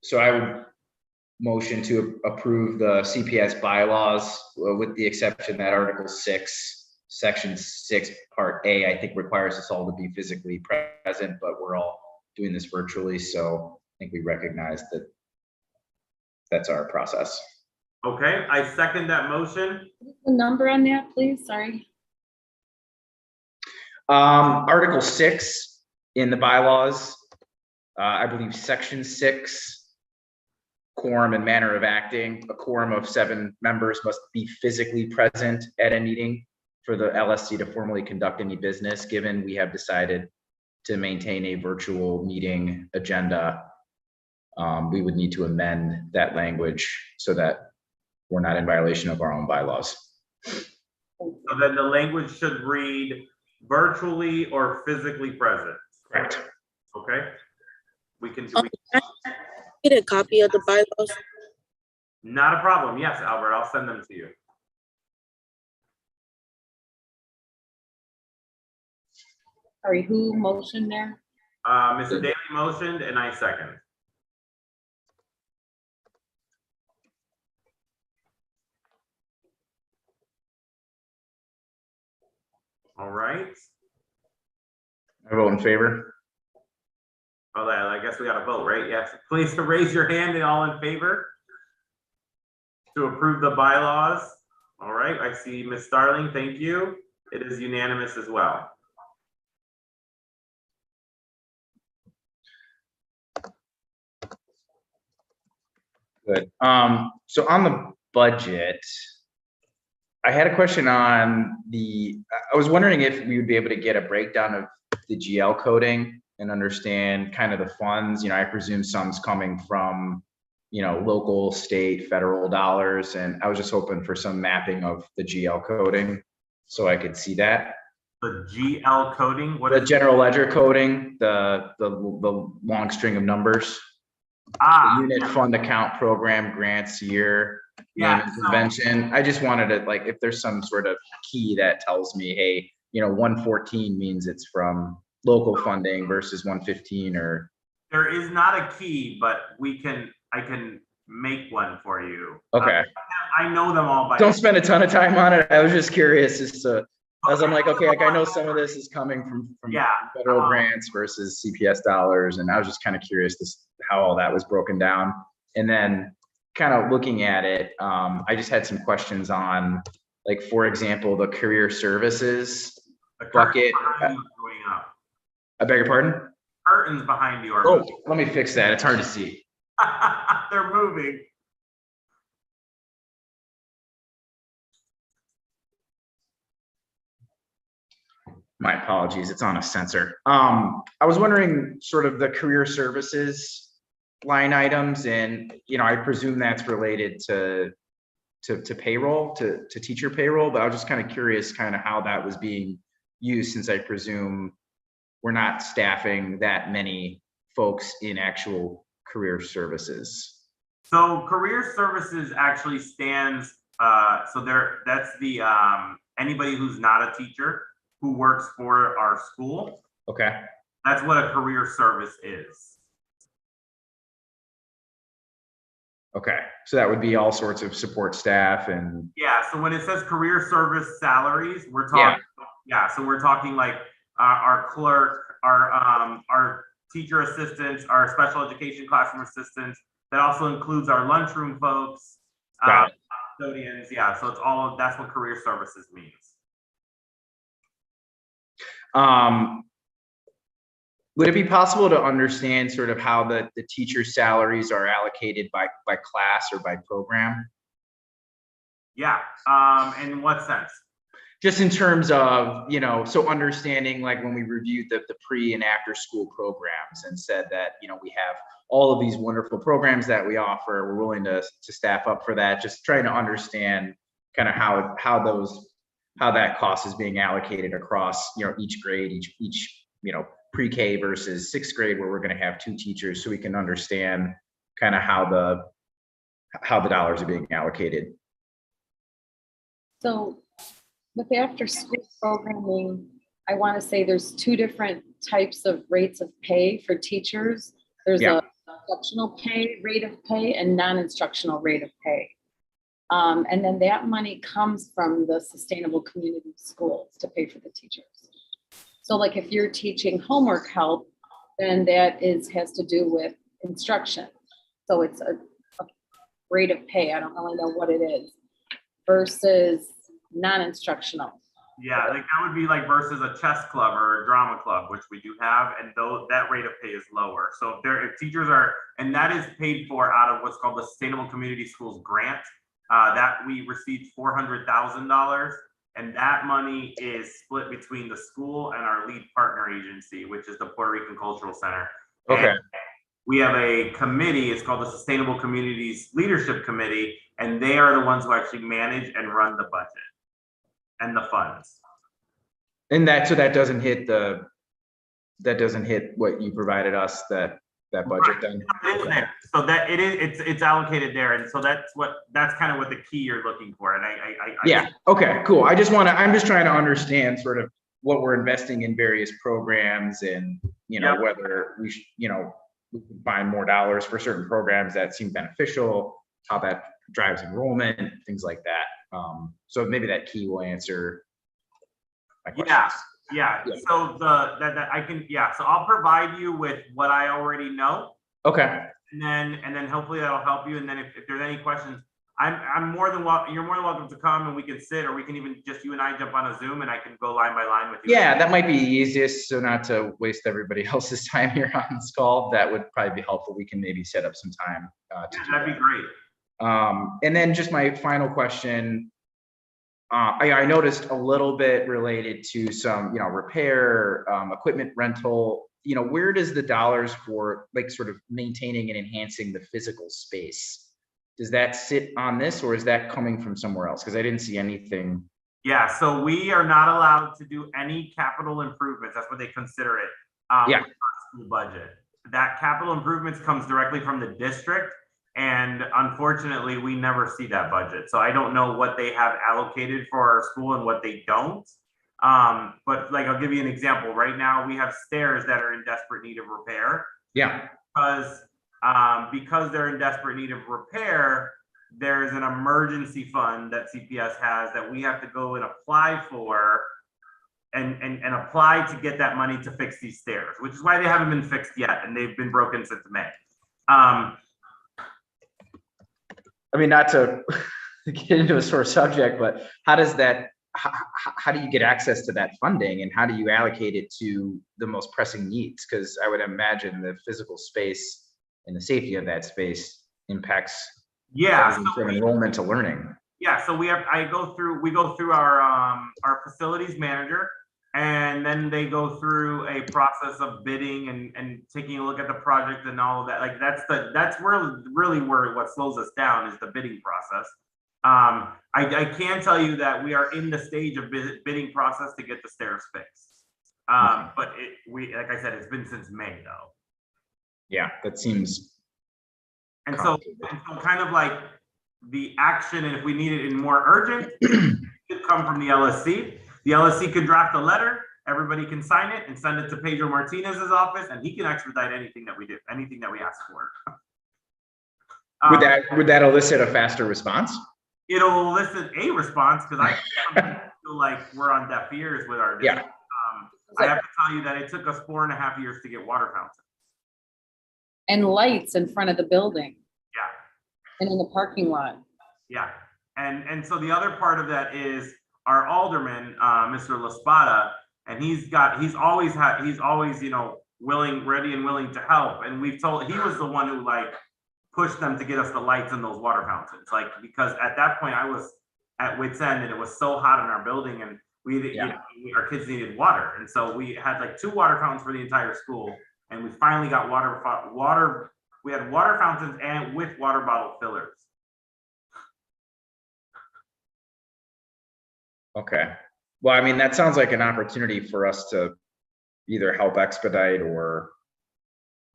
So I would motion to approve the CPS bylaws with the exception that Article 6, Section 6, Part A, I think requires us all to be physically present, but we're all doing this virtually. So I think we recognize that that's our process. Okay, I second that motion. The number on that, please, sorry. Article 6 in the bylaws, I believe Section 6, quorum and manner of acting. A quorum of 7 members must be physically present at a meeting for the LSC to formally conduct any business. Given we have decided to maintain a virtual meeting agenda, we would need to amend that language so that we're not in violation of our own bylaws. So then the language should read virtually or physically present. Correct. Okay. We can do Get a copy of the bylaws. not a problem. Yes, Albert, I'll send them to you. Sorry, who motioned there? Mr. Daly motioned and I second. All right. I vote in favor. Oh, I guess we got to vote, right? Yes. Please raise your hand and all in favor to approve the bylaws. All right. I see Ms. Starling. Thank you. It is unanimous as well. Good. So on the budget, I had a question on I was wondering if we would be able to get a breakdown of the GL coding and understand kind of the funds. I presume some's coming from, local, state, federal dollars. And I was just hoping for some mapping of the GL coding so I could see that. The GL coding, what The is general ledger coding, the long string of numbers. Ah, The unit fund account program, grants, year, Yeah, name and convention. I just wanted to, if there's some sort of key that tells me, hey, 114 means it's from local funding versus 115 or. there is not a key, but I can make one for you. Okay. I know them all by. Don't spend a ton of time on it. I was just curious as I'm like, okay, I know some of this is coming from Yeah, federal grants versus CPS dollars. And I was just kind of curious how all that was broken down. And then kind of looking at it, I just had some questions on, for example, the career services the curtains bucket. behind you are going up. I beg your pardon? Curtains behind you are Oh, moving. let me fix that. It's hard to see. They're moving. My apologies, it's on a sensor. I was wondering sort of the career services line items and, I presume that's related to payroll, to teacher payroll, but I was just kind of curious kind of how that was being used since I presume we're not staffing that many folks in actual career services. So career services actually stands, that's the, anybody who's not a teacher who works for our school. Okay. That's what a career service is. Okay. So that would be all sorts of support staff and. Yeah, so when it says career service salaries, we're talking, so we're talking like our clerk, our teacher assistants, our special education classroom assistants. That also includes our lunchroom folks, custodians. Yeah, so it's that's what career services means. Would it be possible to understand sort of how the teacher salaries are allocated by class or by program? Yeah, in what sense? Just in terms of, you know, so understanding like when we reviewed the pre and after school programs and said that, you know, we have all of these wonderful programs that we offer, we're willing to staff up for that, just trying to understand kind of how that cost is being allocated across, you know, each grade, each, you know, pre-K versus sixth grade where we're going to have 2 teachers, so we can understand kind of how the dollars are being allocated. So with after school programming, I want to say there's 2 different types of rates of pay for teachers. There's Yeah. a instructional pay rate of pay and non-instructional rate of pay. And then that money comes from the sustainable community schools to pay for the teachers. So like if you're teaching homework help, then that has to do with instruction. So it's a rate of pay, I don't really know what it is, versus non-instructional. Yeah, like that would be like versus a chess club or a drama club, which we do have, and though that rate of pay is lower. So if teachers are, and that is paid for out of what's called the Sustainable Community Schools grant, that we received $400,000, and that money is split between the school and our lead partner agency, which is the Puerto Rican Cultural Center. Okay. And we have a committee, it's called the Sustainable Communities Leadership Committee, and they are the ones who actually manage and run the budget and the funds. And so that doesn't hit what you provided us, that budget then? It is there. So that it's allocated there. And so that's kind of what the key you're looking for. And Yeah, okay, cool. I'm just trying to understand sort of what we're investing in various programs and, you know, Yep. whether we should, you know, we can find more dollars for certain programs that seem beneficial, how that drives enrollment, things like that. So maybe that key will answer my questions. Yeah. Yeah. So so I'll provide you with what I already know. Okay, And then hopefully that'll help you. And then if there's any questions, I'm more than welcome. You're more than welcome to come and we can sit, or we can even just you and I jump on a Zoom and I can go line by line with you. yeah, that might be easiest, so not to waste everybody else's time here on this call. That would probably be helpful. We can maybe set up some time to do That'd be that. great. And then just my final question. I noticed a little bit related to some, you know, repair, equipment rental, you know, where does the dollars for like sort of maintaining and enhancing the physical space, does that sit on this or is that coming from somewhere else? Because I didn't see anything. Yeah, so we are not allowed to do any capital improvements. That's what they consider it. Yeah. With our school budget. That capital improvements comes directly from the district. And unfortunately, we never see that budget. So I don't know what they have allocated for our school and what they don't. But like, I'll give you an example. Right now, we have stairs that are in desperate need of repair. Yeah. Because they're in desperate need of repair, there's an emergency fund that CPS has that we have to go and apply for and apply to get that money to fix these stairs, which is why they haven't been fixed yet. And they've been broken since May. I mean, not to get into a sore subject, but how does that, how do you get access to that funding and how do you allocate it to the most pressing needs? Because I would imagine the physical space and the safety of that space impacts from enrollment to learning. Yeah, so we go through our facilities manager, and then they go through a process of bidding and taking a look at the project and all of that. Like that's really where what slows us down is the bidding process. I can tell you that we are in the stage of bidding process to get the stairs fixed. But like I said, it's been since May though. Yeah, that seems. And so kind of like the action, and if we need it in more urgent, it could come from the LSC. The LSC could draft a letter, everybody can sign it and send it to Pedro Martinez's office, and he can expedite anything that we do, anything that we ask for. Would that elicit a faster response? It'll elicit a response because I feel like we're on deaf ears with our district. I have to tell you that it took us 4.5 years to get water fountains. And lights in front of the building. Yeah. And in the parking lot. Yeah. And so the other part of that is our alderman, Mr. La Spada, And he's always, you know, ready and willing to help. And he was the one who like pushed them to get us the lights and those water fountains. Like, because at that point I was at wit's end and it was so hot in our building and you know, our kids needed water. And so we had like 2 water fountains for the entire school. And we finally got we had water fountains and with water bottle fillers. Okay. Well, I mean, that sounds like an opportunity for us to either help expedite or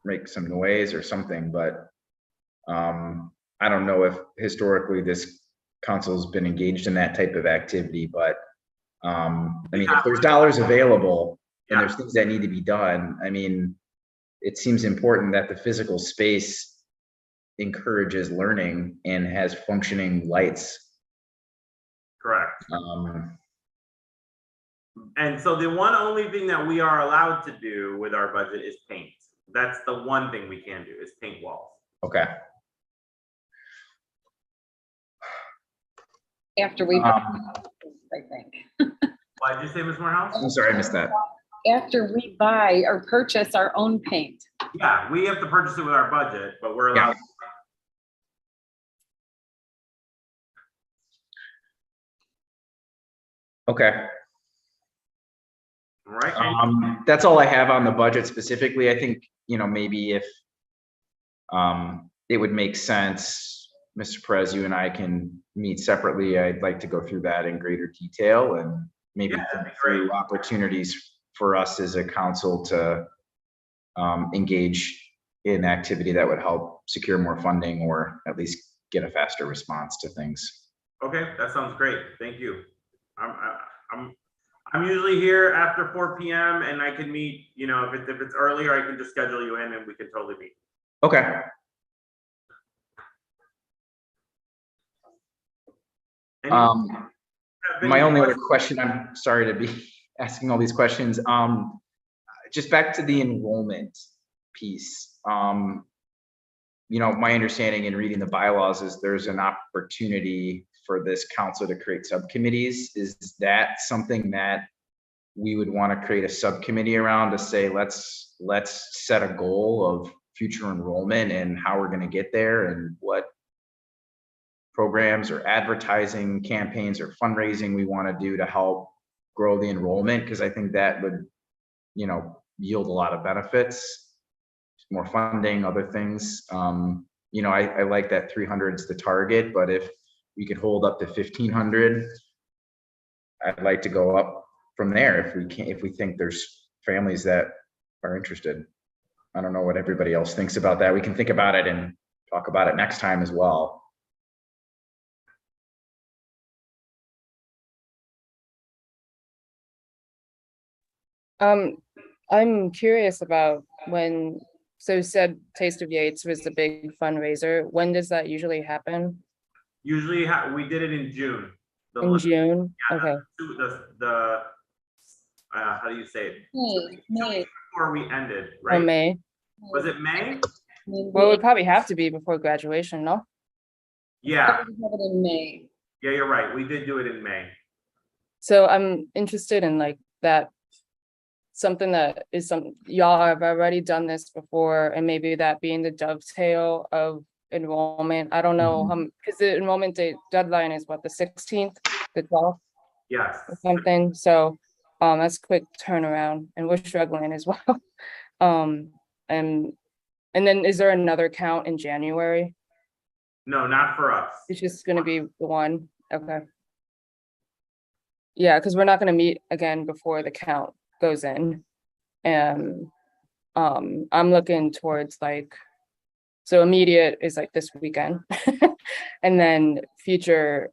make some noise or something, but I don't know if historically this council's been engaged in that type of activity, but I mean, if there's dollars available and there's things that need to be done, I mean, it seems important that the physical space encourages learning and has functioning lights. Correct. And so the only thing that we are allowed to do with our budget is paint. That's the one thing we can do is paint walls. Okay. After we, I think. What did you say, Ms. Morehouse? I'm sorry, I missed that. After we buy or purchase our own paint. Yeah, we have to purchase it with our budget, but we're allowed. Okay. All right. That's all I have on the budget specifically. I think, you know, maybe if it would make sense, Mr. Perez, you and I can meet separately. I'd like to go through that in greater detail and maybe think through opportunities for us as a council to engage in activity that would help secure more funding or at least get a faster response to things. Okay, that sounds great. Thank you. I'm usually here after 4 p.m. and I can meet, you know, if it's earlier, I can just schedule you in and we can totally meet. Okay. My only other question, I'm sorry to be asking all these questions. Just back to the enrollment piece. You know, my understanding in reading the bylaws is there's an opportunity for this council to create subcommittees. Is that something that we would want to create a subcommittee around to say, let's set a goal of future enrollment and how we're going to get there and what programs or advertising campaigns or fundraising we want to do to help grow the enrollment? Because I think that would, you know, yield a lot of benefits, more funding, other things. You know, I like that 300 is the target, but if we could hold up to 1,500, I'd like to go up from there if we think there's families that are interested. I don't know what everybody else thinks about that. We can think about it and talk about it next time as well. I'm curious about so you said Taste of Yates was the big fundraiser. When does that usually happen? Usually we did it in June. In June? Yeah, Okay. How do you say it? May. Before we ended, Or right? May? Was it May? Well, it would probably have to be before graduation, no? Yeah. We have it in May. Yeah, you're right. We did do it in May. So I'm interested in like that, something that is y'all have already done this before, and maybe that being the dovetail of enrollment. I don't know, because the enrollment deadline is what, the 16th, the 12th Yes. or something. So that's quick turnaround, and we're struggling as well. And then is there another count in January? No, not for us. It's just gonna be the one, okay. Yeah, because we're not gonna meet again before the count goes in. And I'm looking towards like, so immediate is like this weekend. And then future,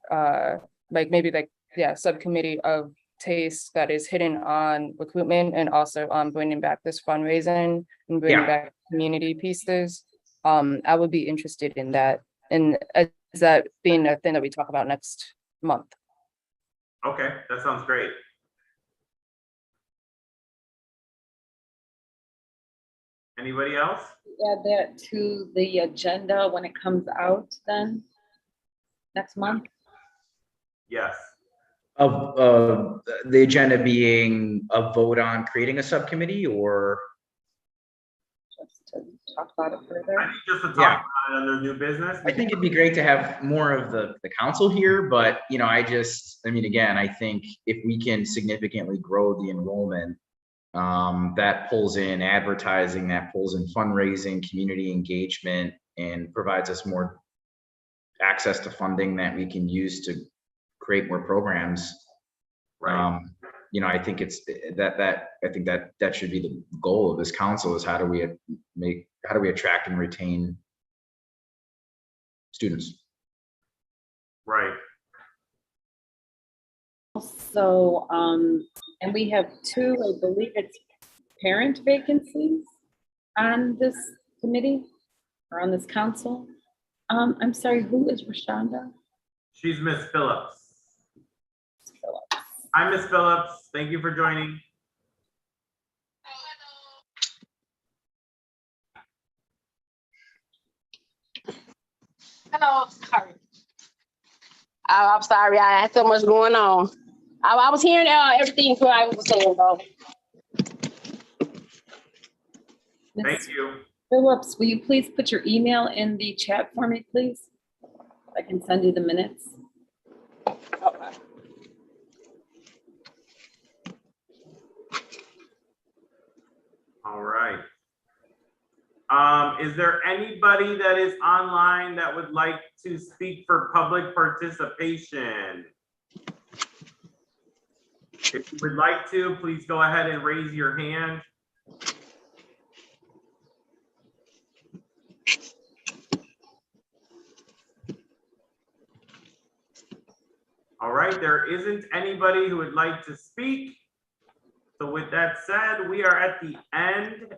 like maybe like, yeah, subcommittee of taste that is hidden on recruitment and also bringing back this fundraising and bringing back community pieces. I would be interested in that. And as that being a thing that we talk about next month. Okay, that sounds great. Anybody else? Add that to the agenda when it comes out then, next month. Yes. Of the agenda being a vote on creating a subcommittee, or? Just to talk about it I further. think just to talk Yeah. about it under new business. I think it'd be great to have more of the council here, but I mean, again, I think if we can significantly grow the enrollment, that pulls in advertising, that pulls in fundraising, community engagement, and provides us more access to funding that we can use to create more programs. Right. I think it's I think that should be the goal of this council, is how do we attract and retain students? Right. So, and we have two, I believe it's parent vacancies on this committee or on this council. I'm sorry, who is Rashonda? She's Miss Phillips. Phillips. Hi, Miss Phillips. Thank you for joining. Hello, sorry. I'm sorry, I had so much going on. I was hearing everything I was saying though. Thank you. Phillips, will you please put your email in the chat for me, please? I can send you the minutes. Okay. All right. Is there anybody that is online that would like to speak for public participation? If you would like to, please go ahead and raise your hand. All right, there isn't anybody who would like to speak. So with that said, we are at the end.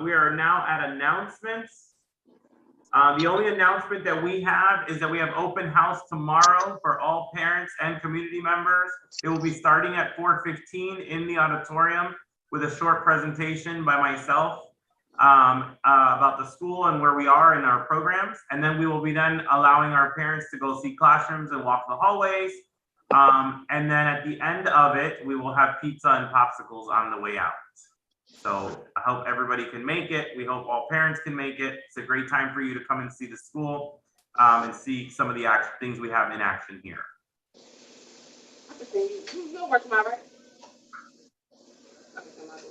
We are now at announcements. The only announcement that we have is that we have open house tomorrow for all parents and community members. It will be starting at 4:15 in the auditorium with a short presentation by myself about the school and where we are in our programs. And then we will be then allowing our parents to go see classrooms and walk the hallways. And then at the end of it, we will have pizza and popsicles on the way out. So I hope everybody can make it. We hope all parents can make it. It's a great time for you to come and see the school and see some of the things we have in action here.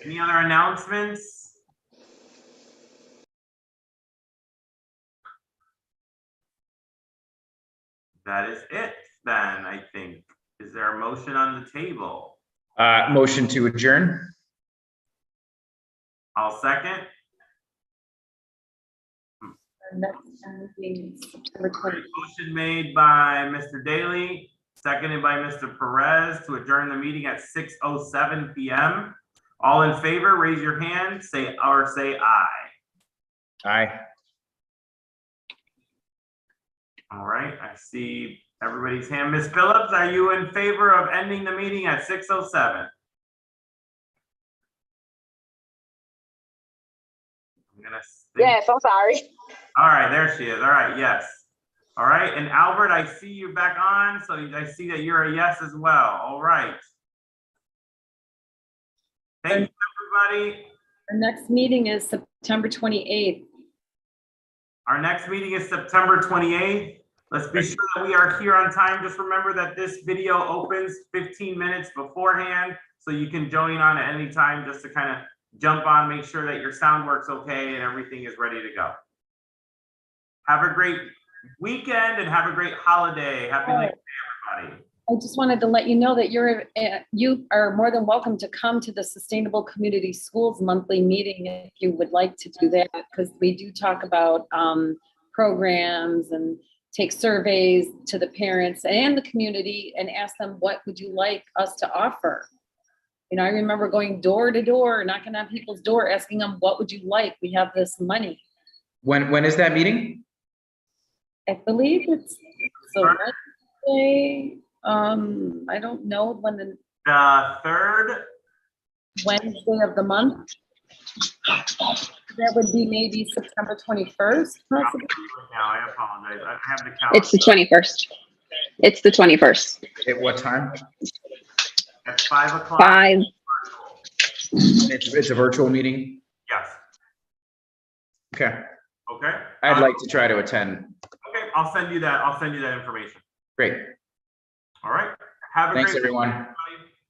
Any other announcements? That is it then, I think. Is there a motion on the table? Motion to adjourn. I'll second. September 20. Motion made by Mr. Daly, seconded by Mr. Perez to adjourn the meeting at 6:07 p.m. All in favor, raise your hand, say aye. Aye. All right, I see everybody's hand. Ms. Phillips, are you in favor of ending the meeting at 6:07? Yes, I'm sorry. All right, there she is. All right, yes. All right, and Albert, I see you back on, so I see that you're a yes as well. All right. Thank you, everybody. Our next meeting is September 28th. Our next meeting is September 28th. Let's be sure that we are here on time. Just remember that this video opens 15 minutes beforehand, so you can join on at any time just to kind of jump on, make sure that your sound works okay and everything is ready to go. Have a great weekend and have a great holiday. Happy Labor Day, everybody. I just wanted to let you know that you are more than welcome to come to the Sustainable Community Schools monthly meeting if you would like to do that, because we do talk about programs and take surveys to the parents and the community and ask them, what would you like us to offer? You know, I remember going door to door, knocking on people's door, asking them, what would you like? We have this money. When is that meeting? I believe it's Wednesday. I don't know when the third Wednesday of the month. That would be maybe September 21st. Possibly. Now, I apologize. I have the calendar. It's the 21st. It's the 21st. At what time? At 5 o'clock. 5. It's a virtual meeting? Yes, Okay, okay? I'd like to try to attend. Okay, I'll send you that information. Great. All right. Have a Thanks, great everyone. weekend.